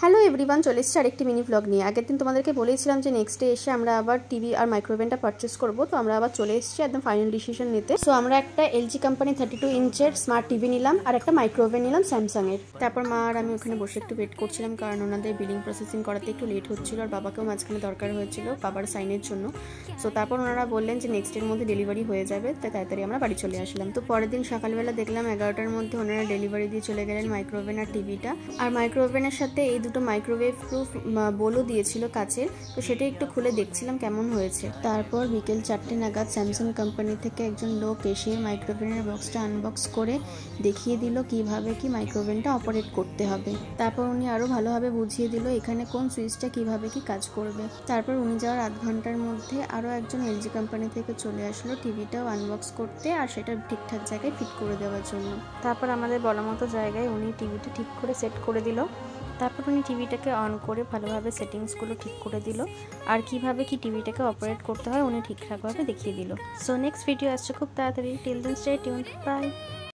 Hello everyone, চলে এসেছি আরেকটি মিনি ব্লগ নিয়ে। আগের দিন তোমাদেরকে বলেছিলাম যে নেক্সট ডে এসে আমরা আবার টিভি আর মাইক্রোওভেনটা পারচেস করব। তো আমরা আবার চলে এসেছি একদম ফাইনাল ডিসিশন নিতে। সো আমরা একটা এলজি কোম্পানি 32 ইঞ্চের স্মার্ট টিভি নিলাম আর একটা মাইক্রোওভেন নিলাম স্যামসাং এর। তারপর মা আর আমি ওখানে বসে একটু ওয়েট করছিলাম, কারণ ওনাদের বিলিং প্রসেসিং করাতে একটু লেট হচ্ছিল আর বাবাকেও মাঝখানে দরকার হয়েছিল বাবার সাইনের জন্য। সো তারপর ওনারা বললেন যে নেক্সট ডের মধ্যে ডেলিভারি হয়ে যাবে, তাই তাড়াতাড়ি আমরা বাড়ি চলে আসলাম। তো পরের দিন সকালবেলা দেখলাম 11টার মধ্যে ওনারা ডেলিভারি দিয়ে চলে গেলেন মাইক্রোওভেন আর টিভিটা। আর মাইক্রোওভেনের সাথে এই দুটো মাইক্রোওয়েভ প্রুফ বোলও দিয়েছিল কাচের, তো সেটা একটু খুলে দেখছিলাম কেমন হয়েছে। তারপর বিকেল 4টে নাগাদ স্যামসাং কোম্পানি থেকে একজন লোক এসে মাইক্রোওভেনের বক্সটা আনবক্স করে দেখিয়ে দিল কিভাবে কি মাইক্রোওভেনটা অপারেট করতে হবে। তারপর উনি আরও ভালোভাবে বুঝিয়ে দিল এখানে কোন সুইচটা কিভাবে কি কাজ করবে। তারপর উনি যাওয়ার আধ ঘন্টার মধ্যে আরও একজন এলজি কোম্পানি থেকে চলে আসলো টিভিটাও আনবক্স করতে আর সেটা ঠিকঠাক জায়গায় ফিট করে দেওয়ার জন্য। তারপর আমাদের বলা মতো জায়গায় উনি টিভিটা ঠিক করে সেট করে দিল। তারপর উনি টিভিটাকে অন করে ভালোভাবে সেটিংসগুলো ঠিক করে দিল আর কিভাবে কি টিভিটাকে অপারেট করতে হয় উনি ঠিকঠাকভাবে দেখিয়ে দিল। সো নেক্সট ভিডিও আসছে খুব তাড়াতাড়ি। Till then stay tuned, by.